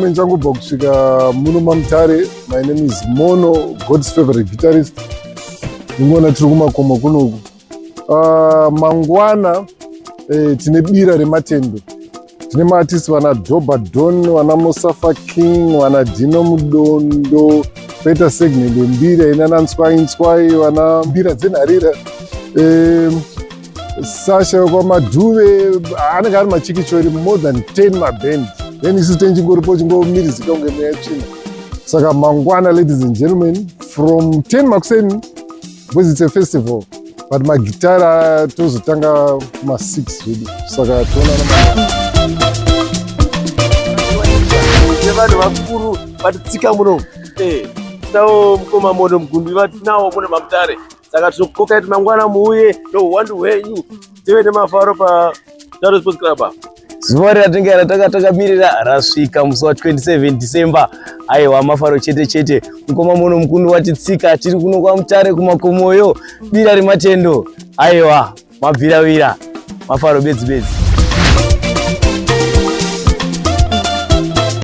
tournament changobva kusvika muno Mutare. My name is Mono, God's favorite guitarist. Ndingona tiri kumakomo kunoku. Mangwana tine Bira Rematendo. Tine maartists vana Doba Don, vana Musafa King, vana Dino Mudondo, Peter Segne Mbira, inana Nswai, vana Bira Zenarira. Sasha kwa Maduve, anenge ari machikichori, more than 10 maband. Then isi tenjingoripo chingomirizika kunge mweya tsvina. Saka mangwana, ladies and gentlemen, from 10 makuseni, because it's a festival, but magitara tozotanga kuma 6 really. Saka toonana vanhu vakuru vatitsika muno tinawo mukoma Mono Mugumbi vatinawo muno Mutare. Saka tinokoka kuti mangwana muuye nouwandu hwenyu tive nemafaro paTaro Sports Club. Zuva ratinge takamirira rasvika musi wa27 December. Aiwa, mafaro chete chete. Mukoma Mono Mugumbi watitsika tiri kuno kwaMutare kumakomoyo. Bira Rematendo. Aiwa, mabviravira. Mafaro bedzi bedzi.